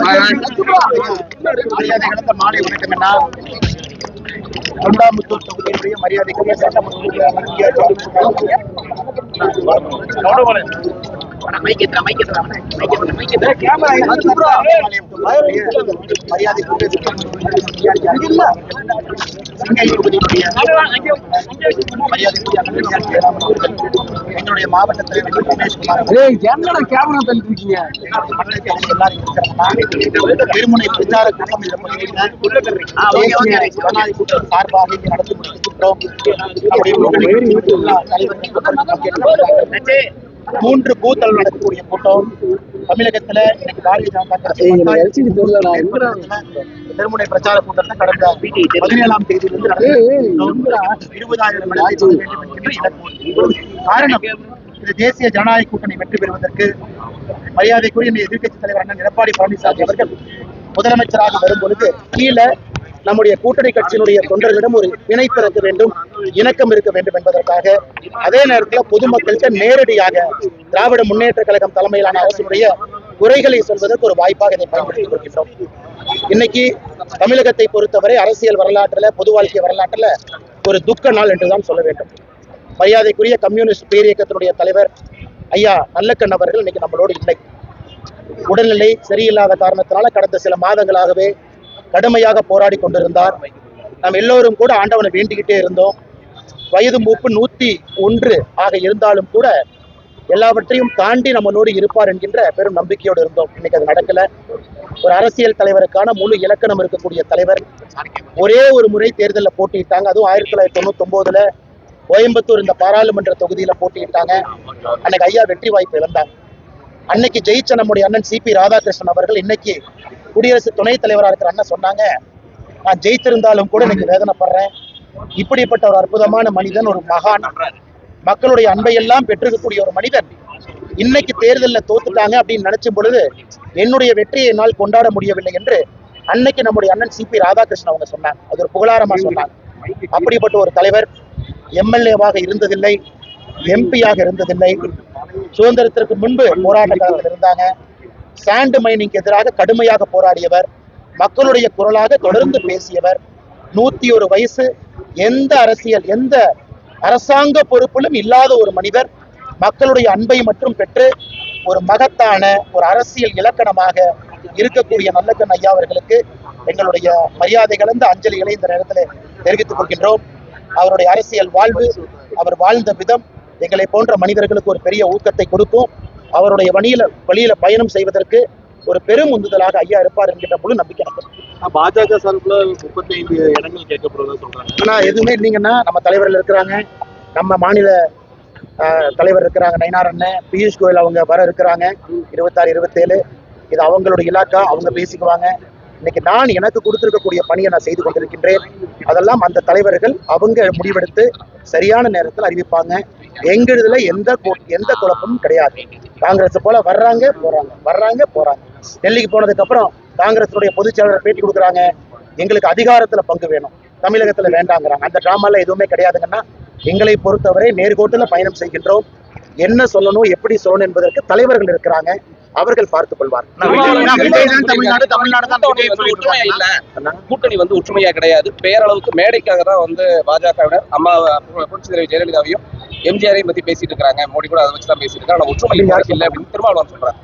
மரியாதை கடந்த மாலை வணக்கம் என்ன தொண்டாமுத்தூர் தொகுதியினுடைய மரியாதைக்குரிய சட்டமன்ற எங்களுடைய மாவட்ட தலைவர் திருமுனை பிரச்சார கூட்டம் சார்பாக நடத்தி முடிக்கின்றோம். மூன்று பூத் அளவில் நடக்கக்கூடிய கூட்டம் தமிழகத்துல இன்னைக்கு பாரதிய ஜனதா கட்சி திருமுனை பிரச்சார கூட்டத்தை கடந்த 17ஆம் தேதியிலிருந்து நடந்து 20,000 காரணம் இது தேசிய ஜனநாயக கூட்டணி வெற்றி பெறுவதற்கு மரியாதைக்குரிய எதிர்க்கட்சி தலைவர் அண்ணன் எடப்பாடி பழனிசாமி அவர்கள் முதலமைச்சராக வரும் பொழுது கீழே நம்முடைய கூட்டணி கட்சியினுடைய தொண்டர்களிடம் ஒரு பிணைப்பு இருக்க வேண்டும், இணக்கம் இருக்க வேண்டும் என்பதற்காக அதே நேரத்தில் பொதுமக்கள்கிட்ட நேரடியாக திராவிட முன்னேற்ற கழகம் தலைமையிலான அரசுடைய குறைகளை சொல்வதற்கு ஒரு வாய்ப்பாக இதை பயன்படுத்திக் கொள்கின்றோம். இன்னைக்கு தமிழகத்தை பொறுத்தவரை அரசியல் வரலாற்றுல பொது வாழ்க்கை வரலாற்றுல ஒரு துக்க நாள் என்றுதான் சொல்ல வேண்டும். மரியாதைக்குரிய கம்யூனிஸ்ட் பேரியக்கத்தினுடைய தலைவர் ஐயா நல்லக்கண் அவர்கள் இன்னைக்கு நம்மளோடு இல்லை. உடல்நிலை சரியில்லாத காரணத்தினால கடந்த சில மாதங்களாகவே கடுமையாக போராடி கொண்டிருந்தார். நாம் எல்லோரும் கூட ஆண்டவனை வேண்டிக்கிட்டே இருந்தோம். வயது மூப்பு 101 ஆக இருந்தாலும் கூட எல்லாவற்றையும் தாண்டி நம்மளோடு இருப்பார் என்கின்ற பெரும் நம்பிக்கையோடு இருந்தோம். இன்னைக்கு அது நடக்கல. ஒரு அரசியல் தலைவருக்கான முழு இலக்கணம் இருக்கக்கூடிய தலைவர் ஒரே ஒரு முறை தேர்தலில் போட்டியிட்டாங்க. அதுவும் 1999 கோயம்புத்தூர் இந்த பாராளுமன்ற தொகுதியில போட்டியிட்டாங்க. அன்னைக்கு ஐயா வெற்றி வாய்ப்பு இழந்தாங்க. அன்னைக்கு ஜெயிச்ச நம்முடைய அண்ணன் சிபி ராதாகிருஷ்ணன் அவர்கள் இன்னைக்கு குடியரசு துணைத் தலைவராக இருக்கிற அண்ணன் சொன்னாங்க, நான் ஜெயித்திருந்தாலும் கூட இன்னைக்கு வேதனைப்படுறேன். இப்படிப்பட்ட ஒரு அற்புதமான மனிதன், ஒரு மகான், மக்களுடைய அன்பை எல்லாம் பெற்றிருக்கக்கூடிய ஒரு மனிதன் இன்னைக்கு தேர்தலில் தோத்துட்டாங்க அப்படின்னு நினைச்சும் பொழுது என்னுடைய வெற்றியை என்னால் கொண்டாட முடியவில்லை என்று அன்னைக்கு நம்முடைய அண்ணன் சிபி ராதாகிருஷ்ணன் அவங்க சொன்னாங்க. அது ஒரு புகழாரமா சொன்னாங்க. அப்படிப்பட்ட ஒரு தலைவர் எம்எல்ஏவாக இருந்ததில்லை, எம்பியாக இருந்ததில்லை. சுதந்திரத்திற்கு முன்பு போராட்ட காலத்தில் இருந்தாங்க. சாண்ட் மைனிங்க்கு எதிராக கடுமையாக போராடியவர், மக்களுடைய குரலாக தொடர்ந்து பேசியவர். 101 வயசு, எந்த அரசியல் எந்த அரசாங்க பொறுப்பிலும் இல்லாத ஒரு மனிதர் மக்களுடைய அன்பை மட்டும் பெற்று ஒரு மகத்தான ஒரு அரசியல் இலக்கணமாக இருக்கக்கூடிய நல்லக்கண் ஐயா அவர்களுக்கு எங்களுடைய மரியாதை கலந்த அஞ்சலிகளை இந்த நேரத்தில் தெரிவித்துக் கொள்கின்றோம். அவருடைய அரசியல் வாழ்வு, அவர் வாழ்ந்த விதம் எங்களை போன்ற மனிதர்களுக்கு ஒரு பெரிய ஊக்கத்தை கொடுக்கும். அவருடைய வழியில பயணம் செய்வதற்கு ஒரு பெரும் உந்துதலாக ஐயா இருப்பார் என்கின்ற முழு நம்பிக்கை எனக்கு. பாஜக சார்பில் 35 இடங்கள் கேட்கப்படுவதா சொல்றாங்க. ஆனா எதுவுமே இல்லைங்கன்னா நம்ம தலைவர்கள் இருக்கிறாங்க, நம்ம மாநில தலைவர் இருக்கிறாங்க நயினார் அண்ணன், பியூஷ் கோயல் அவங்க வர இருக்கிறாங்க 26, 27. இது அவங்களுடைய இலாக்கா, அவங்க பேசிக்குவாங்க. இன்னைக்கு நான் எனக்கு கொடுத்திருக்கக்கூடிய பணியை நான் செய்து கொண்டிருக்கின்றேன். அதெல்லாம் அந்த தலைவர்கள் அவங்க முடிவெடுத்து சரியான நேரத்தில் அறிவிப்பாங்க. எங்களுதுல எந்த குழப்பமும் கிடையாது. காங்கிரஸ் போல வர்றாங்க போறாங்க. டெல்லிக்கு போனதுக்கு அப்புறம் காங்கிரஸுடைய பொதுச் செயலாளர் பேட்டி கொடுக்குறாங்க, எங்களுக்கு அதிகாரத்துல பங்கு வேணும், தமிழகத்துல வேண்டாங்கிறாங்க. அந்த டிராமால எதுவுமே கிடையாதுங்கன்னா எங்களை பொறுத்தவரை நேர்கோட்டுல பயணம் செய்கின்றோம். என்ன சொல்லணும், எப்படி சொல்லணும் என்பதற்கு தலைவர்கள் இருக்கிறாங்க, அவர்கள் பார்த்துக் கொள்வார். கூட்டணி ஒற்றுமையா கிடையாது, பேரளவுக்கு மேடைக்காக தான் பாஜகவினர் அம்மா புரட்சித் தலைவர் ஜெயலலிதாவையும் எம்ஜிஆரையும் பத்தி பேசிட்டு இருக்காங்க. மோடி கூட அதை வச்சுதான் பேசிட்டு இருக்காங்க. ஒற்றுமை இல்லை அப்படின்னு திருமாவளவன் சொல்றாங்க.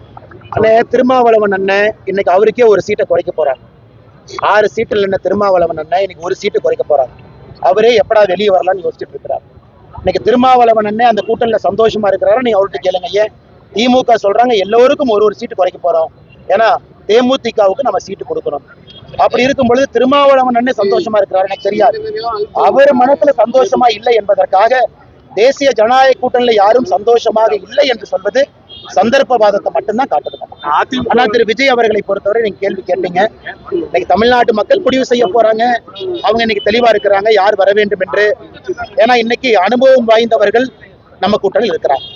திருமாவளவன் அண்ணன் இன்னைக்கு அவருக்கே ஒரு சீட்டை குறைக்க போறாங்க. 6 சீட்டில் என்ன திருமாவளவன் அண்ணன் இன்னைக்கு ஒரு சீட்டு குறைக்க போறாங்க. அவரே எப்படா வெளியே வரலாம்னு யோசிச்சுட்டு இருக்கிறார். இன்னைக்கு திருமாவளவன் அண்ணன் அந்த கூட்டணியில சந்தோஷமா இருக்கிறாரு. நீங்க அவர்கிட்ட கேளுங்க. ஏன் திமுக சொல்றாங்க எல்லோருக்கும் ஒரு சீட்டு குறைக்க போறோம், ஏன்னா தேமுதிகவுக்கு நம்ம சீட்டு கொடுக்கணும். அப்படி இருக்கும் பொழுது திருமாவளவன் அண்ணன் சந்தோஷமா இருக்கிறாரு எனக்கு தெரியாது. அவர் மனசுல சந்தோஷமா இல்லை என்பதற்காக தேசிய ஜனநாயக கூட்டணியில யாரும் சந்தோஷமாக இல்லை என்று சொல்வது சந்தர்ப்பவாதத்தை மட்டும்தான் காட்டுது. ஆனா திரு விஜய் அவர்களை பொறுத்தவரை நீங்க கேள்வி கேட்டீங்க. இன்னைக்கு தமிழ்நாட்டு மக்கள் முடிவு செய்ய போறாங்க. அவங்க இன்னைக்கு தெளிவா இருக்கிறாங்க யார் வர வேண்டும் என்று. ஏன்னா இன்னைக்கு அனுபவம் வாய்ந்தவர்கள் நம்ம கூட்டணியில் இருக்கிறாங்க,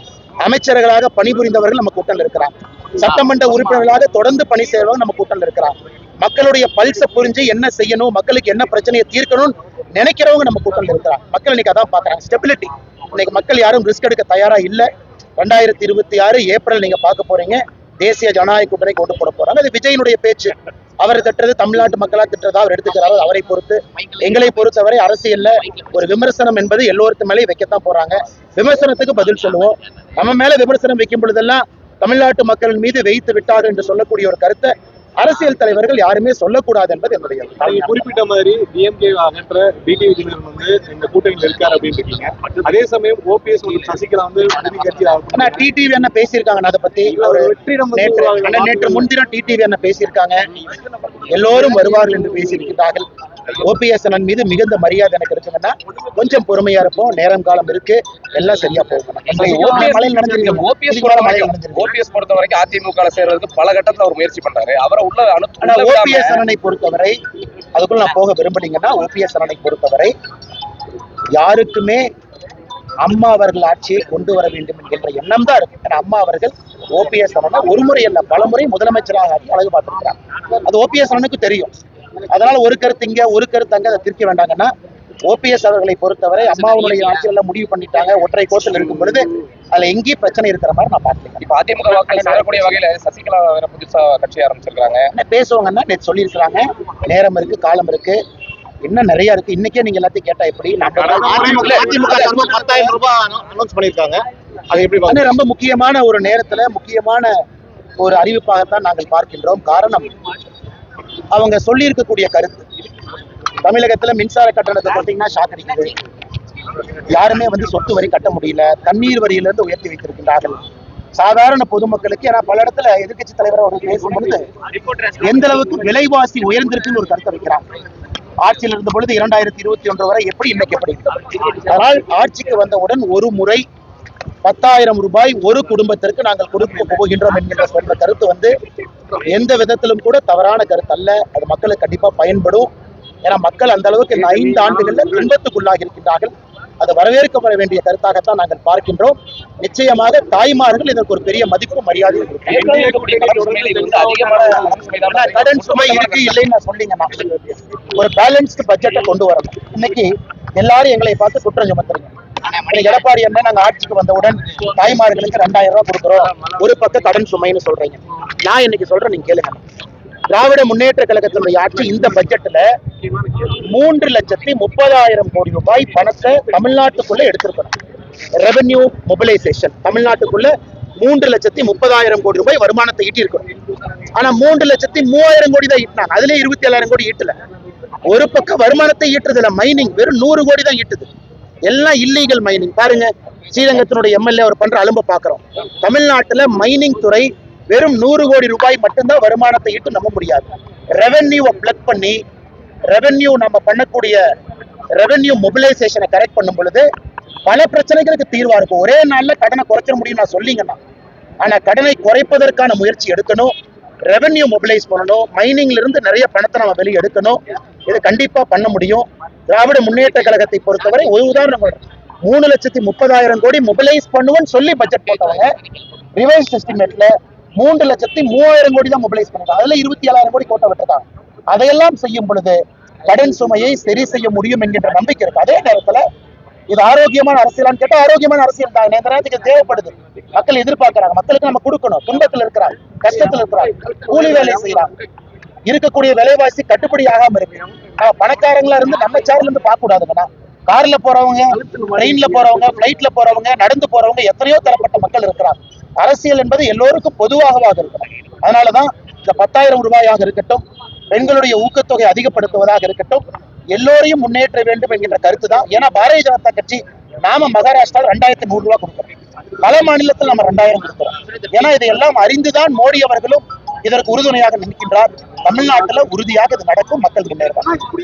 அமைச்சர்களாக பணிபுரிந்தவர்கள் நம்ம கூட்டணியில் இருக்கிறாங்க, சட்டமன்ற உறுப்பினர்களாக தொடர்ந்து பணி செய்வங்க நம்ம கூட்டணியில் இருக்கிறாங்க, மக்களுடைய பல்ச புரிஞ்சு என்ன செய்யணும், மக்களுக்கு என்ன பிரச்சனையை தீர்க்கணும்னு நினைக்கிறவங்க நம்ம கூட்டணியில் இருக்கிறாங்க. மக்கள் இன்னைக்கு அதான் பாக்குறாங்க, ஸ்டெபிலிட்டி. இன்னைக்கு மக்கள் யாரும் ரிஸ்க் எடுக்க தயாரா இல்லை. 2026 ஏப்ரல் நீங்க பார்க்க போறீங்க. தேசிய ஜனநாயக கூட்டணிக்கு ஓட்டு போட போறாங்க. அது விஜயனுடைய பேச்சு. அவர் திட்டுறது தமிழ்நாட்டு மக்களா திட்டுறதா அவர் எடுத்துக்கிறாரோ அவரை பொறுத்து. எங்களை பொறுத்தவரை அரசியல்ல ஒரு விமர்சனம் என்பது எல்லோருக்கு மேலே வைக்கத்தான் போறாங்க. விமர்சனத்துக்கு பதில் சொல்லுவோம். நம்ம மேல விமர்சனம் வைக்கும் பொழுதெல்லாம் தமிழ்நாட்டு மக்களின் மீது வைத்து விட்டார்கள் என்று சொல்லக்கூடிய ஒரு கருத்தை அரசியல் தலைவர்கள் யாருமே சொல்லக்கூடாது என்பது என்னுடைய குறிப்பிட்ட மாதிரி டிஎம்கே அகற்ற டிடி விஜயன் வந்து இந்த கூட்டணியில் இருக்காரு அப்படின்னு இருக்கீங்க. அதே சமயம் ஓபிஎஸ் சசிகலா வந்து டிடிவி என்ன பேசியிருக்காங்க அதை பத்தி நேற்று முன்தினம் டிடிவி என்ன பேசியிருக்காங்க. எல்லோரும் வருவார்கள் என்று பேசியிருக்கிறார்கள். ஓபிஎஸ் அண்ணன் மீது மிகுந்த மரியாதை எனக்கு இருக்குங்கன்னா கொஞ்சம் பொறுமையா இருப்போம். நேரம் காலம் இருக்கு, எல்லாம் சரியா போகும். ஓபிஎஸ் பொறுத்த வரைக்கும் அதிமுக சேர்றதுக்கு பல கட்டத்துல அவர் முயற்சி பண்றாரு. அவரை உள்ள ஓபிஎஸ் அண்ணனை பொறுத்தவரை அதுக்குள்ள நான் போக விரும்பலீங்கன்னா, ஓபிஎஸ் அண்ணனை பொறுத்தவரை யாருக்குமே அம்மா அவர்கள் ஆட்சியை கொண்டு வர வேண்டும் என்கின்ற எண்ணம் தான் இருக்கு. ஏன்னா அம்மா அவர்கள் ஓபிஎஸ் அண்ணனை ஒரு முறை அல்ல பல முறை முதலமைச்சராக ஆக்கி அழகு பார்த்திருக்கிறாங்க. அது ஓபிஎஸ் அண்ணனுக்கு தெரியும். அதனால ஒரு கருத்து இங்க ஒரு கருத்து அங்க அதை திருக்க வேண்டாங்கன்னா, ஓபிஎஸ் அவர்களை பொறுத்தவரை அம்மாவுடைய ஆட்சியெல்லாம் முடிவு பண்ணிட்டாங்க. ஒற்றை கோட்டில் இருக்கும் பொழுது அதுல எங்கேயும் பிரச்சனை இருக்கிற மாதிரி நான் பார்க்கல. இப்ப அதிமுக வாக்களை சேரக்கூடிய வகையில சசிகலா வேற புதுசா கட்சி ஆரம்பிச்சிருக்காங்க. என்ன பேசுவாங்கன்னா நேற்று சொல்லியிருக்கிறாங்க. நேரம் இருக்கு, காலம் இருக்கு, இன்னும் நிறைய இருக்கு. இன்னைக்கே நீங்க எல்லாத்தையும் கேட்டா எப்படி? ரொம்ப முக்கியமான ஒரு நேரத்துல முக்கியமான ஒரு அறிவிப்பாகத்தான் நாங்கள் பார்க்கின்றோம். காரணம், அவங்க சொல்லி இருக்கக்கூடிய கருத்து. தமிழகத்துல மின்சார கட்டணத்தை பார்த்தீங்கன்னா ஷாக் அடிக்குது. யாருமே சொத்து வரி கட்ட முடியல. தண்ணீர் வரியில இருந்து உயர்த்தி வைத்திருக்கின்றார்கள். சாதாரண பொதுமக்களுக்கு, ஏன்னா பல இடத்துல எதிர்கட்சி தலைவர் அவர்கள் பேசும்பொழுது எந்த அளவுக்கு விலைவாசி உயர்ந்திருக்குன்னு ஒரு கருத்தை வைக்கிறாங்க. ஆட்சியில் இருந்த பொழுது 2021 வரை எப்படி, இன்னைக்கு எப்படி. அதனால் ஆட்சிக்கு வந்தவுடன் ஒரு முறை 10,000 ரூபாய் ஒரு குடும்பத்திற்கு நாங்கள் கொடுக்க போகின்றோம் என்கின்ற சொன்ன கருத்து எந்த விதத்திலும் கூட தவறான கருத்து அல்ல. அது மக்களுக்கு கண்டிப்பா பயன்படும். ஏன்னா மக்கள் அந்த அளவுக்கு இந்த 5 ஆண்டுகள்ல துன்பத்துக்குள்ளாகி இருக்கின்றார்கள். அது வரவேற்கப்பட வேண்டிய கருத்தாகத்தான் நாங்கள் பார்க்கின்றோம். நிச்சயமாக தாய்மார்கள் இதற்கு ஒரு பெரிய மதிப்பு மரியாதை கடன் சுமை இருக்கு இல்லைன்னு நான் சொல்லிங்கன்னா, ஒரு பேலன்ஸ்டு பட்ஜெட்டை கொண்டு வரணும். இன்னைக்கு எல்லாரும் எங்களை பார்த்து குற்றம் சுமத்துறீங்க. எடப்பாடி என்ன நாங்க ஆட்சிக்கு வந்தவுடன் தாய்மார்களுக்கு 2,000 ரூபாய் கொடுக்குறோம், ஒரு பக்கம் கடன் சுமைன்னு சொல்றீங்க. நான் இன்னைக்கு சொல்றேன், நீங்க கேளுங்க. திராவிட முன்னேற்ற கழகத்தினுடைய ஆட்சி இந்த பட்ஜெட்ல 3,30,000 கோடி ரூபாய் பணத்தை தமிழ்நாட்டுக்குள்ள எடுத்திருக்கணும். ரெவென்யூ மொபிலைசேஷன் தமிழ்நாட்டுக்குள்ள 3,30,000 கோடி ரூபாய் வருமானத்தை ஈட்டி இருக்கணும். ஆனா 3,03,000 கோடி தான் ஈட்டினாங்க. அதுல 27,000 கோடி ஈட்டல. ஒரு பக்கம் வருமானத்தை ஈட்டுறதுல மைனிங் வெறும் 100 கோடி தான் ஈட்டுது. எல்லாம் இல்லீகல் மைனிங். பாருங்க, ஸ்ரீரங்கத்தினுடைய எம்எல்ஏ அவர் பண்ற அலும்ப பாக்குறோம். தமிழ்நாட்டுல மைனிங் துறை வெறும் 100 கோடி ரூபாய் மட்டும்தான் வருமானத்தை ஈட்டு நம்ப முடியாது. ரெவென்யூவை பிளக் பண்ணி ரெவென்யூ நம்ம பண்ணக்கூடிய ரெவென்யூ மொபிலைசேஷனை கரெக்ட் பண்ணும் பொழுது பல பிரச்சனைகளுக்கு தீர்வா இருக்கும். ஒரே நாள்ல கடனை குறைச்சிட முடியும் நான் சொல்லிங்கன்னா, ஆனா கடனை குறைப்பதற்கான முயற்சி எடுக்கணும். ரெவென்யூ மொபிலைஸ் பண்ணணும். மைனிங்ல இருந்து நிறைய பணத்தை நம்ம வெளியே எடுக்கணும். இது கண்டிப்பா பண்ண முடியும். திராவிட முன்னேற்ற கழகத்தை பொறுத்தவரை ஒரு உதாரணம் 3,30,000 கோடி மொபிலைஸ் பண்ணுவோன்னு சொல்லி பட்ஜெட் போட்டவங்க ரிவைஸ் எஸ்டிமேட்ல 3,03,000 கோடி தான் மொபிலைஸ் பண்ணிருக்காங்க. அதுல 27,000 கோடி கோட்டை விட்டுருக்காங்க. அதையெல்லாம் செய்யும் பொழுது கடன் சுமையை சரி செய்ய முடியும் என்கின்ற நம்பிக்கை இருக்கு. அதே நேரத்துல இது ஆரோக்கியமான அரசியலான்னு கேட்டா ஆரோக்கியமான அரசியல் தான். இந்த நேரத்துக்கு தேவைப்படுது. மக்கள் எதிர்பார்க்கிறாங்க. மக்களுக்கு நம்ம கொடுக்கணும். துன்பத்தில் இருக்கிறாங்க, கஷ்டத்தில் இருக்கிறாங்க, கூலி வேலை செய்யறாங்க. இருக்கக்கூடிய விலைவாசி கட்டுப்படி ஆகாம இருக்கு. பணக்காரங்களா இருந்து நம்ம சேர்ல இருந்து பார்க்க கூடாதுங்கண்ணா. கார்ல போறவங்க, ட்ரெயின்ல போறவங்க, பிளைட்ல போறவங்க, நடந்து போறவங்க, எத்தனையோ தரப்பட்ட மக்கள் இருக்கிறாங்க. அரசியல் என்பது எல்லோருக்கும் பொதுவாகவாக இருக்கணும். அதனாலதான் இந்த 10,000 ரூபாயாக இருக்கட்டும், பெண்களுடைய ஊக்கத்தொகை அதிகப்படுத்துவதாக இருக்கட்டும், எல்லோரையும் முன்னேற்ற வேண்டும் என்கின்ற கருத்து தான். ஏன்னா பாரதிய ஜனதா கட்சி நாம மகாராஷ்டிராவில் 2,100 ரூபாய் கொடுக்கிறோம். பல மாநிலத்தில் நம்ம 2,000 கொடுக்கிறோம். ஏன்னா இதையெல்லாம் அறிந்துதான் மோடி அவர்களும் இதற்கு உறுதுணையாக நிற்கின்றார். தமிழ்நாட்டில் உறுதியாக இது நடக்கும். மக்கள் முன்னேறுவார்.